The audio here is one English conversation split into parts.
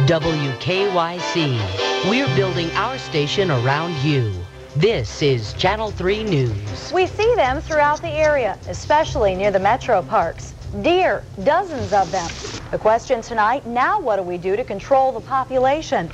WKYC. We're building our station around you. This is Channel 3 News. We see them throughout the area, especially near the metro parks. Deer, dozens of them. The question tonight, now what do we do to control the population?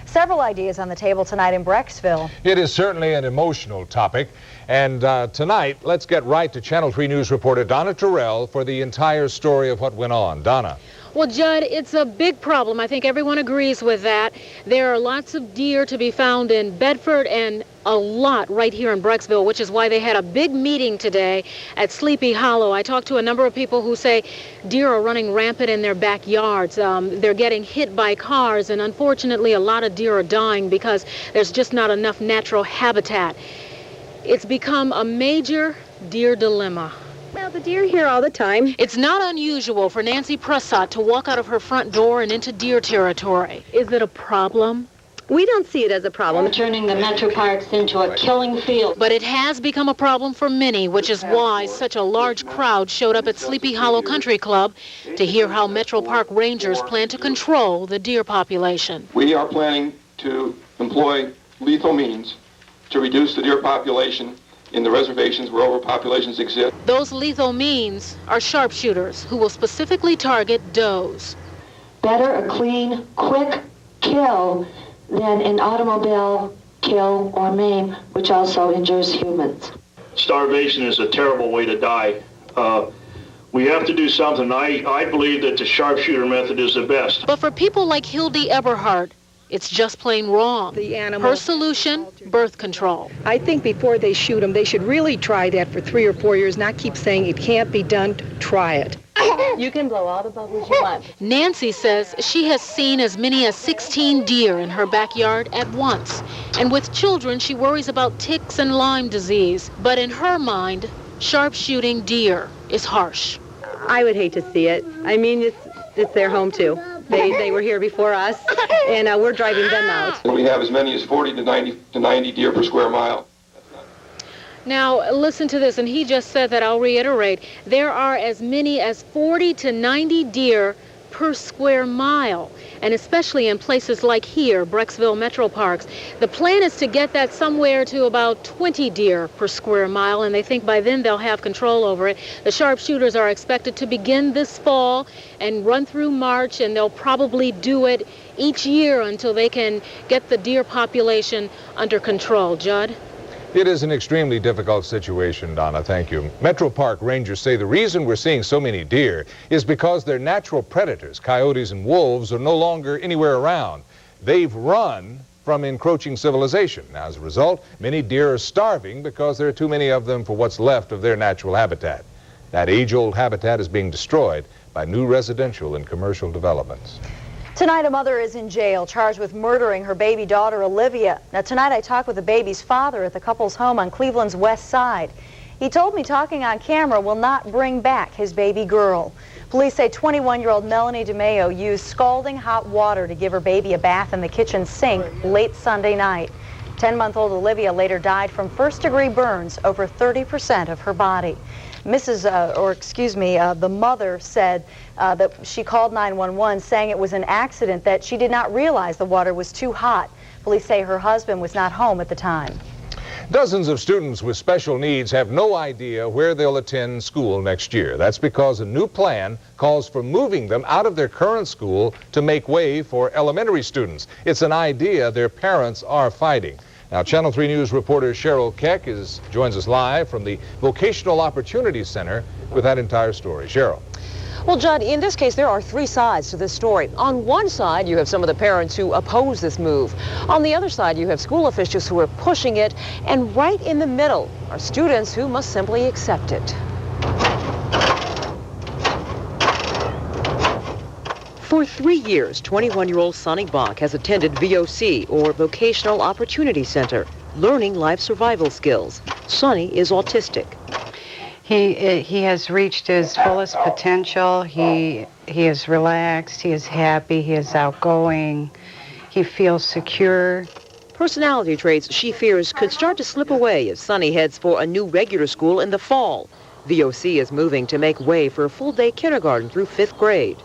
Several ideas on the table tonight in Brecksville. It is certainly an emotional topic. And tonight, let's get right to Channel 3 News reporter Donna Terrell for the entire story of what went on. Donna. Well, Judd, it's a big problem. I think everyone agrees with that. There are lots of deer to be found in Bedford and a lot right here in Brecksville, which is why they had a big meeting today at Sleepy Hollow. I talked to a number of people who say deer are running rampant in their backyards. They're getting hit by cars, and unfortunately a lot of deer are dying because there's just not enough natural habitat. It's become a major deer dilemma. Well, the deer here all the time. It's not unusual for Nancy Pressott to walk out of her front door and into deer territory. Is it a problem? We don't see it as a problem. Turning the metro parks into a killing field. But it has become a problem for many, which is why such a large crowd showed up at Sleepy Hollow Country Club to hear how Metro Park rangers plan to control the deer population. We are planning to employ lethal means to reduce the deer population in the reservations where overpopulations exist. Those lethal means are sharpshooters who will specifically target does. Better a clean, quick kill than an automobile kill or maim, which also injures humans. Starvation is a terrible way to die. We have to do something. I believe that the sharpshooter method is the best. But for people like Hildy Eberhardt, it's just plain wrong. Her solution, birth control. I think before they shoot them, they should really try that for 3 or 4 years, not keep saying it can't be done. Try it. You can blow all the bubbles you want. Nancy says she has seen as many as 16 deer in her backyard at once. And with children, she worries about ticks and Lyme disease. But in her mind, sharpshooting deer is harsh. I would hate to see it. I mean, it's their home, too. They were here before us, and we're driving them out. We have as many as 40 to 90 deer per square mile. Now, listen to this, and he just said that, I'll reiterate, there are as many as 40 to 90 deer per square mile, and especially in places like here, Brecksville Metro Parks. The plan is to get that somewhere to about 20 deer per square mile, and they think by then they'll have control over it. The sharpshooters are expected to begin this fall and run through March, and they'll probably do it each year until they can get the deer population under control. Judd? It is an extremely difficult situation, Donna. Thank you. Metro Park rangers say the reason we're seeing so many deer is because their natural predators, coyotes and wolves, are no longer anywhere around. They've run from encroaching civilization. Now, as a result, many deer are starving because there are too many of them for what's left of their natural habitat. That age-old habitat is being destroyed by new residential and commercial developments. Tonight, a mother is in jail, charged with murdering her baby daughter, Olivia. Now, tonight I talked with the baby's father at the couple's home on Cleveland's west side. He told me talking on camera will not bring back his baby girl. Police say 21-year-old Melanie DeMeo used scalding hot water to give her baby a bath in the kitchen sink late Sunday night. 10-month-old Olivia later died from first-degree burns over 30% of her body. The mother said that she called 911 saying it was an accident, that she did not realize the water was too hot. Police say her husband was not home at the time. Dozens of students with special needs have no idea where they'll attend school next year. That's because a new plan calls for moving them out of their current school to make way for elementary students. It's an idea their parents are fighting. Now, Channel 3 News reporter Cheryl Keck joins us live from the Vocational Opportunity Center with that entire story. Cheryl. Well, Judd, in this case, there are 3 sides to this story. On one side, you have some of the parents who oppose this move. On the other side, you have school officials who are pushing it. And right in the middle are students who must simply accept it. For 3 years, 21-year-old Sonny Bach has attended VOC, or Vocational Opportunity Center, learning life survival skills. Sonny is autistic. He has reached his fullest potential. He is relaxed. He is happy. He is outgoing. He feels secure. Personality traits she fears could start to slip away as Sonny heads for a new regular school in the fall. VOC is moving to make way for a full-day kindergarten through 5th grade.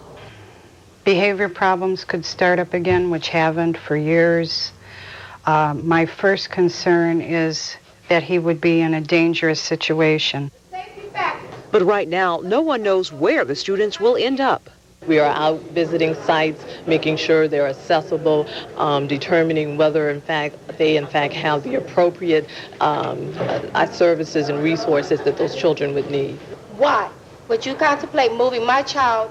behavior problems could start up again, which haven't for years. My first concern is that he would be in a dangerous situation. But right now, no one knows where the students will end up. We are out visiting sites, making sure they're accessible, determining whether they have the appropriate services and resources that those children would need. Why would you contemplate moving my child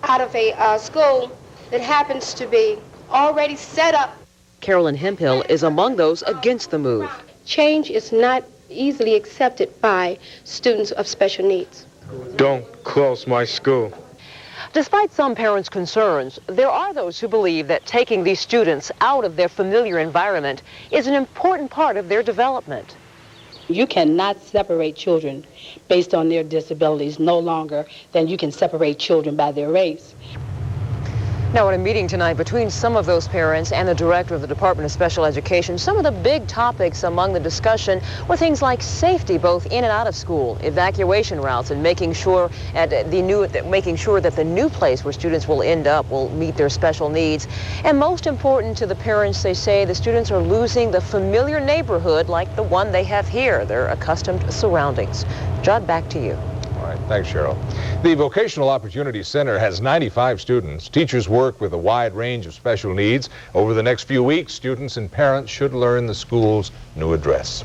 out of a school that happens to be already set up? Carolyn Hemphill is among those against the move. Change is not easily accepted by students of special needs. Don't close my school. Despite some parents' concerns, there are those who believe that taking these students out of their familiar environment is an important part of their development. You cannot separate children based on their disabilities no longer than you can separate children by their race. Now, at a meeting tonight between some of those parents and the director of the Department of Special Education, some of the big topics among the discussion were things like safety, both in and out of school, evacuation routes, and making sure that the new place where students will end up will meet their special needs. And most important to the parents, they say the students are losing the familiar neighborhood like the one they have here, their accustomed surroundings. Judd, back to you. All right, thanks, Cheryl. The Vocational Opportunity Center has 95 students. Teachers work with a wide range of special needs. Over the next few weeks, students and parents should learn the school's new address.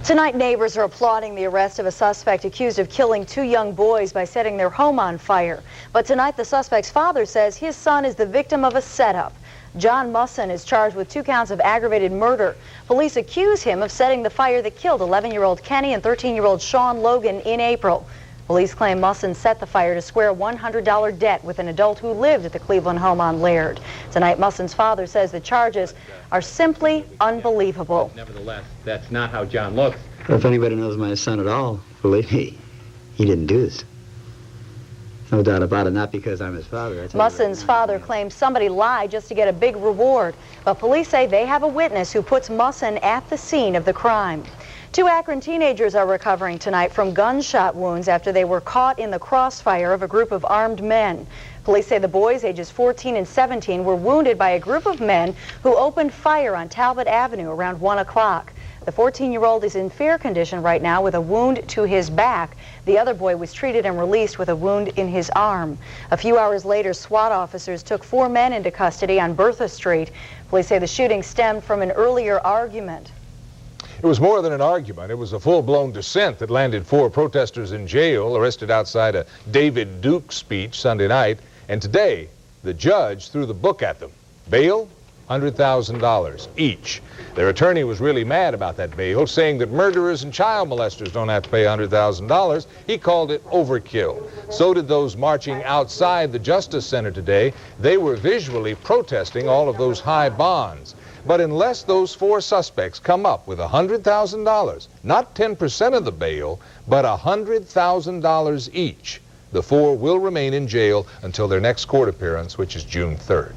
Tonight, neighbors are applauding the arrest of a suspect accused of killing 2 young boys by setting their home on fire. But tonight, the suspect's father says his son is the victim of a setup. John Musson is charged with 2 counts of aggravated murder. Police accuse him of setting the fire that killed 11-year-old Kenny and 13-year-old Sean Logan in April. Police claim Musson set the fire to square a $100 debt with an adult who lived at the Cleveland home on Laird. Tonight, Musson's father says the charges are simply unbelievable. Nevertheless, that's not how John looks. If anybody knows my son at all, believe me, he didn't do this. No doubt about it, not because I'm his father. Musson's father claims somebody lied just to get a big reward, but police say they have a witness who puts Musson at the scene of the crime. 2 Akron teenagers are recovering tonight from gunshot wounds after they were caught in the crossfire of a group of armed men. Police say the boys, ages 14 and 17, were wounded by a group of men who opened fire on Talbot Avenue around 1 o'clock. The 14-year-old is in fair condition right now with a wound to his back. The other boy was treated and released with a wound in his arm. A few hours later, SWAT officers took 4 men into custody on Bertha Street. Police say the shooting stemmed from an earlier argument. It was more than an argument. It was a full-blown dissent that landed 4 protesters in jail, arrested outside a David Duke speech Sunday night. And today, the judge threw the book at them. Bail, $100,000 each. Their attorney was really mad about that bail, saying that murderers and child molesters don't have to pay $100,000. He called it overkill. So did those marching outside the Justice Center today. They were visually protesting all of those high bonds. But unless those 4 suspects come up with $100,000, not 10% of the bail, but $100,000 each, the 4 will remain in jail until their next court appearance, which is June 3rd.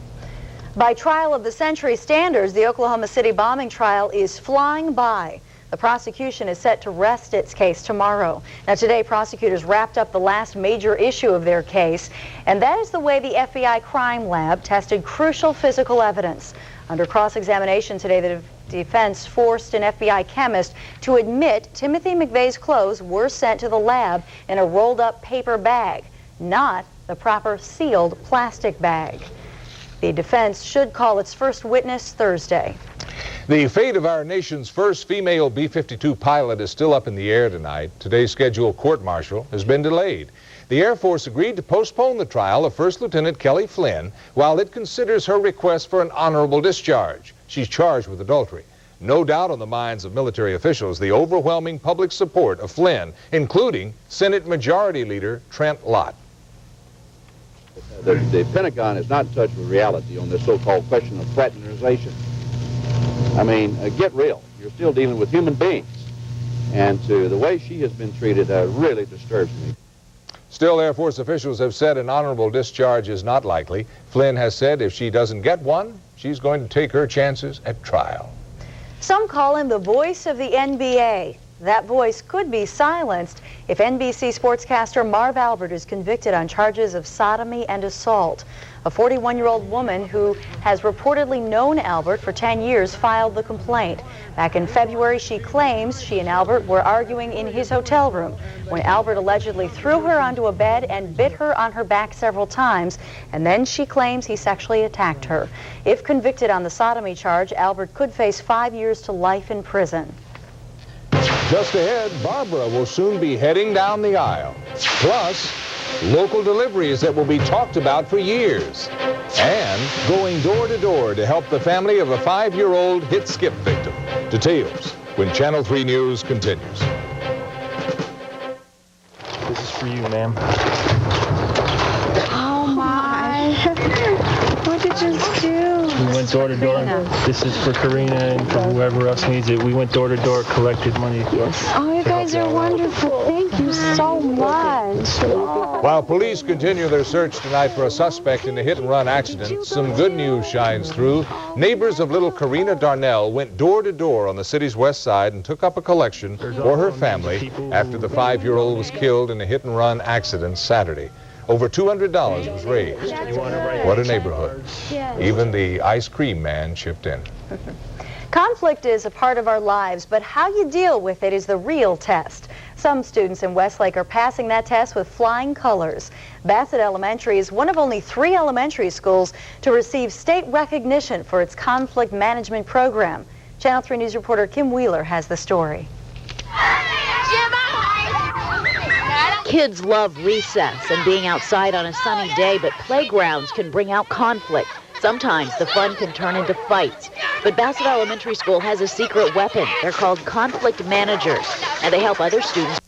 By trial of the century standards, the Oklahoma City bombing trial is flying by. The prosecution is set to rest its case tomorrow. Now, today, prosecutors wrapped up the last major issue of their case, and that is the way the FBI crime lab tested crucial physical evidence. Under cross-examination today, the defense forced an FBI chemist to admit Timothy McVeigh's clothes were sent to the lab in a rolled-up paper bag, not the proper sealed plastic bag. The defense should call its first witness Thursday. The fate of our nation's first female B-52 pilot is still up in the air tonight. Today's scheduled court-martial has been delayed. The Air Force agreed to postpone the trial of First Lieutenant Kelly Flynn while it considers her request for an honorable discharge. She's charged with adultery. No doubt on the minds of military officials the overwhelming public support of Flynn, including Senate Majority Leader Trent Lott. The Pentagon is not in touch with reality on this so-called question of fraternization. I mean, get real. You're still dealing with human beings. And the way she has been treated really disturbs me. Still, Air Force officials have said an honorable discharge is not likely. Flynn has said if she doesn't get one, she's going to take her chances at trial. Some call him the voice of the NBA. that voice could be silenced if NBC sportscaster Marv Albert is convicted on charges of sodomy and assault. A 41-year-old woman who has reportedly known Albert for 10 years filed the complaint. Back in February, she claims she and Albert were arguing in his hotel room when Albert allegedly threw her onto a bed and bit her on her back several times, and then she claims he sexually attacked her. If convicted on the sodomy charge, Albert could face 5 years to life in prison. Just ahead, Barbara will soon be heading down the aisle. Plus, local deliveries that will be talked about for years. And going door to door to help the family of a 5-year-old hit skip victim. Details when Channel 3 News continues. This is for you, ma'am. Oh, my. What did you just do? We went door to door. This is for Karina and for whoever else needs it. We went door to door, collected money. Oh, you guys are wonderful. Thank you so much. While police continue their search tonight for a suspect in a hit-and-run accident, some good news shines through. Neighbors of little Karina Darnell went door to door on the city's west side and took up a collection for her family after the 5-year-old was killed in a hit-and-run accident Saturday. Over $200 was raised. What a neighborhood. Even the ice cream man chipped in. Conflict is a part of our lives, but how you deal with it is the real test. Some students in Westlake are passing that test with flying colors. Bassett Elementary is one of only 3 elementary schools to receive state recognition for its conflict management program. Channel 3 News reporter Kim Wheeler has the story. Kids love recess and being outside on a sunny day, but playgrounds can bring out conflict. Sometimes the fun can turn into fights. But Bassett Elementary School has a secret weapon. They're called conflict managers, and they help other students